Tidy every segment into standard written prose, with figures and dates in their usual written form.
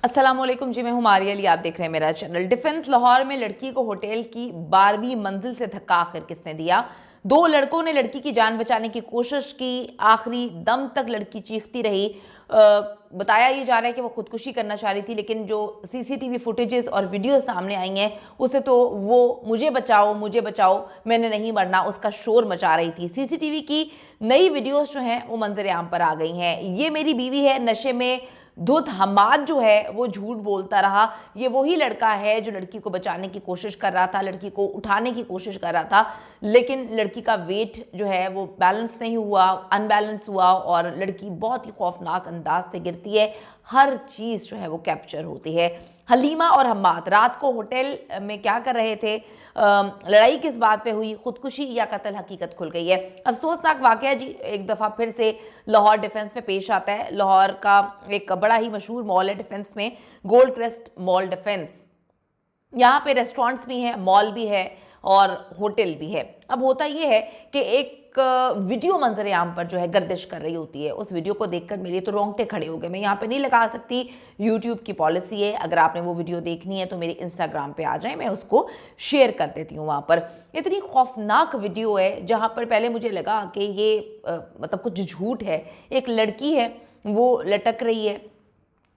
अस्सलामुअलैकुम जी, मैं हूं मारिया अली। आप देख रहे हैं मेरा चैनल। डिफेंस लाहौर में लड़की को होटल की 12वीं मंजिल से धक्का आखिर किसने दिया? दो लड़कों ने लड़की की जान बचाने की कोशिश की, आखिरी दम तक लड़की चीखती रही। बताया ये जा रहा है कि वो खुदकुशी करना चाह रही थी, लेकिन जो सीसीटीवी फुटेजेस और वीडियो सामने आई हैं उसे तो वो मुझे बचाओ, मैंने नहीं मरना, उसका शोर मचा रही थी। सीसीटीवी की नई वीडियोस जो हैं वो मंजर आम पर आ गई हैं। ये मेरी बीवी है, नशे में धुत हमाद जो है वो झूठ बोलता रहा। ये वही लड़का है जो लड़की को बचाने की कोशिश कर रहा था, लड़की को उठाने की कोशिश कर रहा था, लेकिन लड़की का वेट जो है वो बैलेंस नहीं हुआ, अनबैलेंस हुआ और लड़की बहुत ही खौफनाक अंदाज से गिरती है। हर चीज़ जो है वो कैप्चर होती है। हलीमा और हम्माद रात को होटल में क्या कर रहे थे? लड़ाई किस बात पे हुई? खुदकुशी या कत्ल? हकीकत खुल गई है। अफसोसनाक वाकया जी एक दफ़ा फिर से लाहौर डिफेंस में पेश आता है। लाहौर का एक बड़ा ही मशहूर मॉल है डिफेंस में, गोल्ड क्रेस्ट मॉल डिफेंस। यहाँ पे रेस्टोरेंट्स भी हैं, मॉल भी है और होटल भी है। अब होता ये है कि एक वीडियो मंजर आम पर जो है गर्दिश कर रही होती है। उस वीडियो को देखकर मेरे तो रोंगटे खड़े हो गए। मैं यहाँ पे नहीं लगा सकती, यूट्यूब की पॉलिसी है। अगर आपने वो वीडियो देखनी है तो मेरे इंस्टाग्राम पे आ जाए, मैं उसको शेयर कर देती हूँ। वहाँ पर इतनी खौफनाक वीडियो है जहाँ पर पहले मुझे लगा कि ये मतलब कुछ झूठ है। एक लड़की है, वो लटक रही है,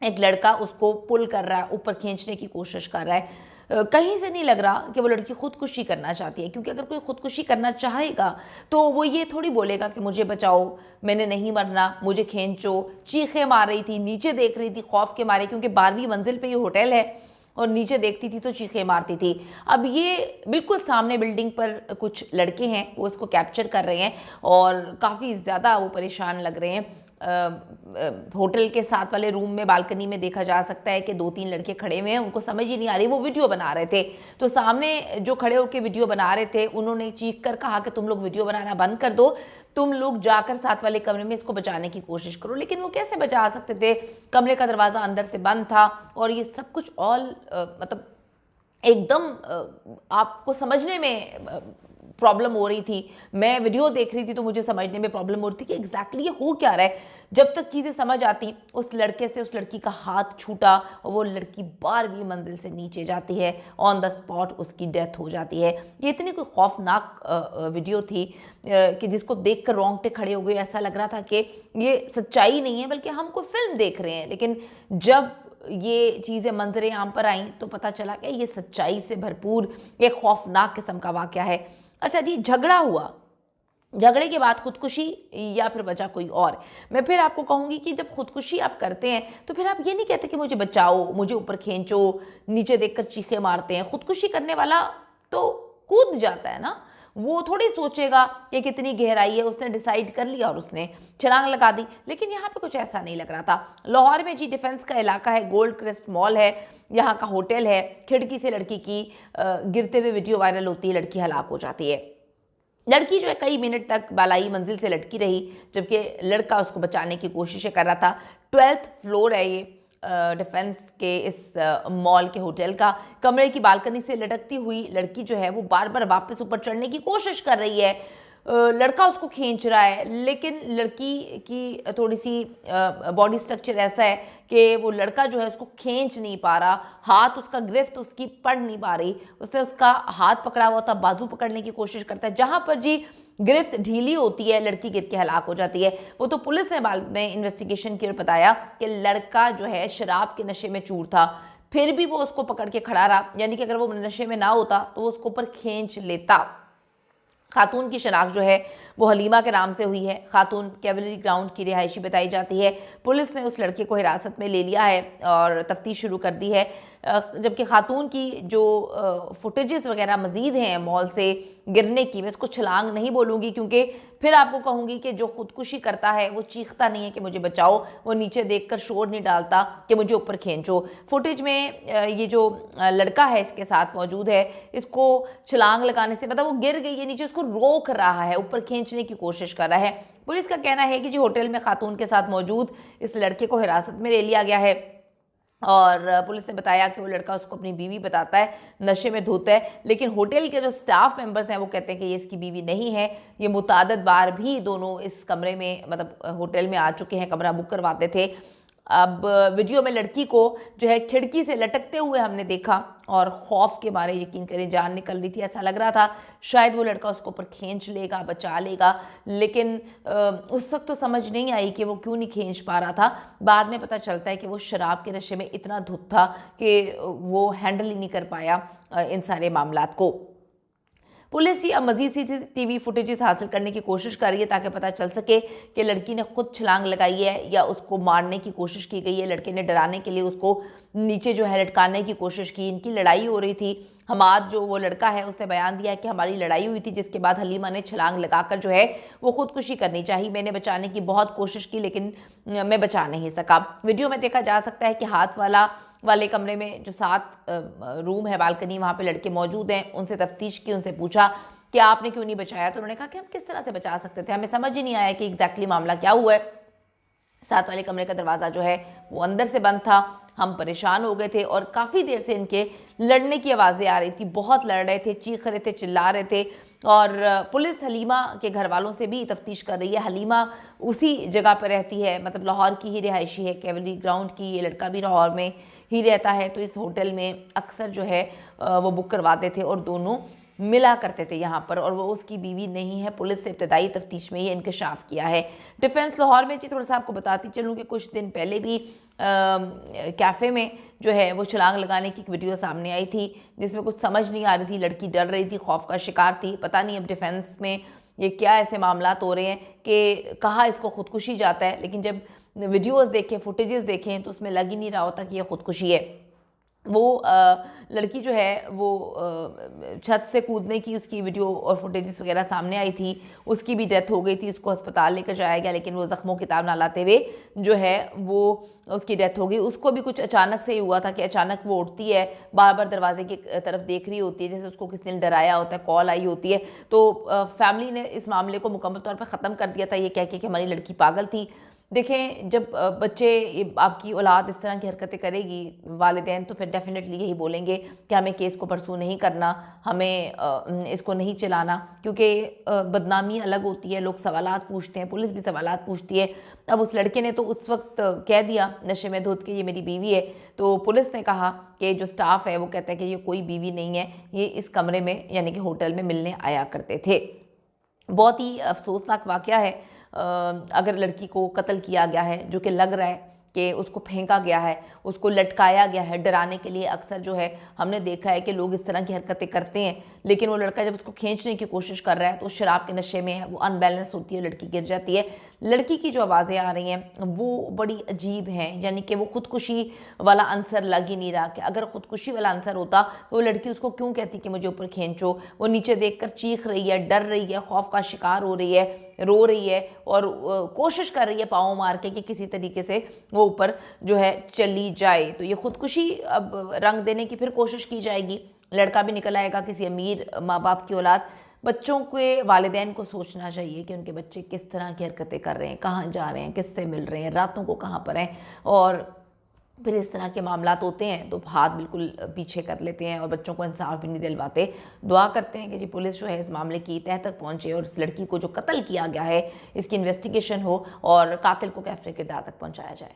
एक लड़का उसको पुल कर रहा है, ऊपर खींचने की कोशिश कर रहा है। कहीं से नहीं लग रहा कि वो लड़की खुदकुशी करना चाहती है, क्योंकि अगर कोई खुदकुशी करना चाहेगा तो वो ये थोड़ी बोलेगा कि मुझे बचाओ, मैंने नहीं मरना, मुझे खींचो। चीखें मार रही थी, नीचे देख रही थी खौफ के मारे, क्योंकि 12वीं मंजिल पे ये होटल है और नीचे देखती थी तो चीखें मारती थी। अब ये बिल्कुल सामने बिल्डिंग पर कुछ लड़के हैं, वो इसको कैप्चर कर रहे हैं और काफ़ी ज़्यादा वो परेशान लग रहे हैं। होटल के साथ वाले रूम में बालकनी में देखा जा सकता है कि 2-3 लड़के खड़े हुए हैं, उनको समझ ही नहीं आ रही, वो वीडियो बना रहे थे। तो सामने जो खड़े होकर वीडियो बना रहे थे उन्होंने चीख कर कहा कि तुम लोग वीडियो बनाना बंद कर दो, तुम लोग जाकर साथ वाले कमरे में इसको बचाने की कोशिश करो। लेकिन वो कैसे बचा सकते थे? कमरे का दरवाज़ा अंदर से बंद था और ये सब कुछ मतलब एकदम आपको समझने में प्रॉब्लम हो रही थी। मैं वीडियो देख रही थी तो मुझे समझने में प्रॉब्लम हो रही थी कि एग्जैक्टली ये हो क्या रहा है। जब तक चीज़ें समझ आती, उस लड़के से उस लड़की का हाथ छूटा और वो लड़की 12वीं मंजिल से नीचे जाती है, ऑन द स्पॉट उसकी डेथ हो जाती है। ये इतनी कोई खौफनाक वीडियो थी कि जिसको देख कर रोंगटे खड़े हो गए। ऐसा लग रहा था कि ये सच्चाई नहीं है बल्कि हम कोई फिल्म देख रहे हैं। लेकिन जब ये चीज़ें मंजर आम पर आई तो पता चला कि ये सच्चाई से भरपूर एक खौफनाक किस्म का वाक़या है। अच्छा जी, झगड़ा हुआ, झगड़े के बाद खुदकुशी या फिर वजह कोई और? मैं फिर आपको कहूँगी कि जब खुदकुशी आप करते हैं तो फिर आप ये नहीं कहते कि मुझे बचाओ, मुझे ऊपर खींचो, नीचे देखकर चीखें मारते हैं। खुदकुशी करने वाला तो कूद जाता है ना, वो थोड़ी सोचेगा कि कितनी गहराई है, उसने डिसाइड कर लिया और उसने छलांग लगा दी। लेकिन यहाँ पे कुछ ऐसा नहीं लग रहा था। लाहौर में जी डिफेंस का इलाका है, गोल्ड क्रेस्ट मॉल है, यहाँ का होटल है। खिड़की से लड़की की गिरते हुए वीडियो वायरल होती है, लड़की हलाक हो जाती है। लड़की जो है कई मिनट तक बालाई मंजिल से लटकी रही, जबकि लड़का उसको बचाने की कोशिशें कर रहा था। 12th फ्लोर है ये डिफेंस के इस मॉल के होटल का। कमरे की बालकनी से लटकती हुई लड़की जो है वो बार बार वापस ऊपर चढ़ने की कोशिश कर रही है। लड़का उसको खींच रहा है, लेकिन लड़की की थोड़ी सी बॉडी स्ट्रक्चर ऐसा है कि वो लड़का जो है उसको खींच नहीं पा रहा। हाथ उसका, गिरफ्त उसकी पड़ नहीं पा रही। उसने उसका हाथ पकड़ा हुआ था, बाजू पकड़ने की कोशिश करता है। जहां पर जी गिरफ्त ढीली होती है, लड़की गिर के हलाक हो जाती है। वो तो पुलिस ने बाद में इन्वेस्टिगेशन की और बताया कि लड़का जो है शराब के नशे में चूर था, फिर भी वो उसको पकड़ के खड़ा रहा। यानी कि अगर वो नशे में ना होता तो वो उसको ऊपर खींच लेता। खातून की शनाख्त जो है वो हलीमा के नाम से हुई है। खातून कैवलरी ग्राउंड की रिहायशी बताई जाती है। पुलिस ने उस लड़के को हिरासत में ले लिया है और तफ्तीश शुरू कर दी है। जबकि खातून की जो फुटेजेस वगैरह मज़ीद हैं मॉल से गिरने की, मैं इसको छलांग नहीं बोलूँगी क्योंकि फिर आपको कहूँगी कि जो खुदकुशी करता है वो चीखता नहीं है कि मुझे बचाओ, वो नीचे देखकर शोर नहीं डालता कि मुझे ऊपर खींचो। फुटेज में ये जो लड़का है इसके साथ मौजूद है, इसको छलांग लगाने से मतलब वो गिर गई है नीचे, उसको रोक रहा है, ऊपर खींचने की कोशिश कर रहा है। पुलिस का कहना है कि जो होटल में खातून के साथ मौजूद इस लड़के को हिरासत में ले लिया गया है और पुलिस ने बताया कि वो लड़का उसको अपनी बीवी बताता है, नशे में धुत है। लेकिन होटल के जो स्टाफ मेंबर्स हैं वो कहते हैं कि ये इसकी बीवी नहीं है। ये मुतादद बार भी दोनों इस कमरे में मतलब होटल में आ चुके हैं, कमरा बुक करवाते थे। अब वीडियो में लड़की को जो है खिड़की से लटकते हुए हमने देखा और खौफ के मारे यकीन करें जान निकल रही थी। ऐसा लग रहा था शायद वो लड़का उसको ऊपर खींच लेगा, बचा लेगा, लेकिन उस वक्त तो समझ नहीं आई कि वो क्यों नहीं खींच पा रहा था। बाद में पता चलता है कि वो शराब के नशे में इतना धुत था कि वो हैंडल ही नहीं कर पाया इन सारे मामलात को। पुलिस अब मजीद सीसीटीवी फुटेजेस हासिल करने की कोशिश कर रही है ताकि पता चल सके कि लड़की ने खुद छलांग लगाई है या उसको मारने की कोशिश की गई है। लड़के ने डराने के लिए उसको नीचे जो है लटकाने की कोशिश की। इनकी लड़ाई हो रही थी। हमाद जो वो लड़का है उसने बयान दिया है कि हमारी लड़ाई हुई थी, जिसके बाद हलीमा ने छलांग लगाकर जो है वो खुदकुशी करनी चाहिए। मैंने बचाने की बहुत कोशिश की लेकिन मैं बचा नहीं सका। वीडियो में देखा जा सकता है कि हाथ वाले कमरे में जो 7 रूम है, बालकनी, वहाँ पे लड़के मौजूद हैं। उनसे तफ्तीश की, उनसे पूछा कि आपने क्यों नहीं बचाया, तो उन्होंने कहा कि हम किस तरह से बचा सकते थे, हमें समझ ही नहीं आया कि एग्जैक्टली मामला क्या हुआ है। 7 वाले कमरे का दरवाज़ा जो है वो अंदर से बंद था। हम परेशान हो गए थे और काफ़ी देर से इनके लड़ने की आवाज़ें आ रही थी। बहुत लड़ रहे थे, चीख रहे थे, चिल्ला रहे थे। और पुलिस हलीमा के घर वालों से भी तफ्तीश कर रही है। हलीमा उसी जगह पर रहती है, मतलब लाहौर की ही रिहायशी है, कैवलरी ग्राउंड की। ये लड़का भी लाहौर में ही रहता है, तो इस होटल में अक्सर जो है वो बुक करवाते थे और दोनों मिला करते थे यहाँ पर, और वो उसकी बीवी नहीं है। पुलिस से इब्तदाई तफ्तीश में ये इंकशाफ किया है। डिफेंस लाहौर में जी थोड़ा सा आपको बताती चलूँ कि कुछ दिन पहले भी कैफ़े में जो है वो छलांग लगाने की एक वीडियो सामने आई थी, जिसमें कुछ समझ नहीं आ रही थी। लड़की डर रही थी, खौफ का शिकार थी। पता नहीं अब डिफेंस में ये क्या ऐसे मामलात हो रहे हैं कि कहाँ इसको खुदकुशी जाता है, लेकिन जब वीडियोस देखें, फुटेजेस देखें, तो उसमें लग ही नहीं रहा होता कि यह खुदकुशी है। वो लड़की जो है वो छत से कूदने की उसकी वीडियो और फुटेजेस वगैरह सामने आई थी। उसकी भी डेथ हो गई थी, उसको अस्पताल लेकर जाया गया, लेकिन वो ज़ख्मों की ताब ना लाते हुए जो है वो उसकी डेथ हो गई। उसको भी कुछ अचानक से ही हुआ था कि अचानक वो उठती है, बार बार दरवाजे की तरफ देख रही होती है, जैसे उसको किसी ने डराया होता है, कॉल आई होती है। तो फैमिली ने इस मामले को मुकम्मल तौर पर ख़त्म कर दिया था, ये कह के कि हमारी लड़की पागल थी। देखें, जब बच्चे, आपकी औलाद इस तरह की हरकतें करेगी, वालिदैन तो फिर डेफिनेटली यही बोलेंगे कि हमें केस को परसू नहीं करना, हमें इसको नहीं चलाना, क्योंकि बदनामी अलग होती है। लोग सवालात पूछते हैं, पुलिस भी सवालात पूछती है। अब उस लड़के ने तो उस वक्त कह दिया नशे में धुत के ये मेरी बीवी है, तो पुलिस ने कहा कि जो स्टाफ है वो कहता है कि ये कोई बीवी नहीं है, ये इस कमरे में यानी कि होटल में मिलने आया करते थे। बहुत ही अफसोसनाक वाक़या है। अगर लड़की को कत्ल किया गया है, जो कि लग रहा है कि उसको फेंका गया है, उसको लटकाया गया है डराने के लिए। अक्सर जो है हमने देखा है कि लोग इस तरह की हरकतें करते हैं, लेकिन वो लड़का जब उसको खींचने की कोशिश कर रहा है तो शराब के नशे में है, वो अनबैलेंस होती है, लड़की गिर जाती है। लड़की की जो आवाज़ें आ रही हैं वो बड़ी अजीब हैं, यानी कि वो खुदकुशी वाला आंसर लग ही नहीं रहा। कि अगर खुदकुशी वाला आंसर होता तो वो लड़की उसको क्यों कहती कि मुझे ऊपर खींचो। वो नीचे देखकर चीख रही है, डर रही है, खौफ का शिकार हो रही है, रो रही है और कोशिश कर रही है पाँव मार के कि किसी तरीके से वो ऊपर जो है चली जाए। तो ये खुदकुशी अब रंग देने की फिर कोशिश की जाएगी। लड़का भी निकल आएगा किसी अमीर माँ बाप की औलाद। बच्चों के वालिदैन को सोचना चाहिए कि उनके बच्चे किस तरह की हरकतें कर रहे हैं, कहाँ जा रहे हैं, किससे मिल रहे हैं, रातों को कहाँ पर हैं, और फिर इस तरह के मामलात होते हैं तो हाथ बिल्कुल पीछे कर लेते हैं और बच्चों को इंसाफ भी नहीं दिलवाते। दुआ करते हैं कि जी पुलिस जो है इस मामले की तह तक पहुँचे और इस लड़की को जो कत्ल किया गया है इसकी इन्वेस्टिगेशन हो और कातिल को कैफरे किरदार तक पहुँचाया जाए।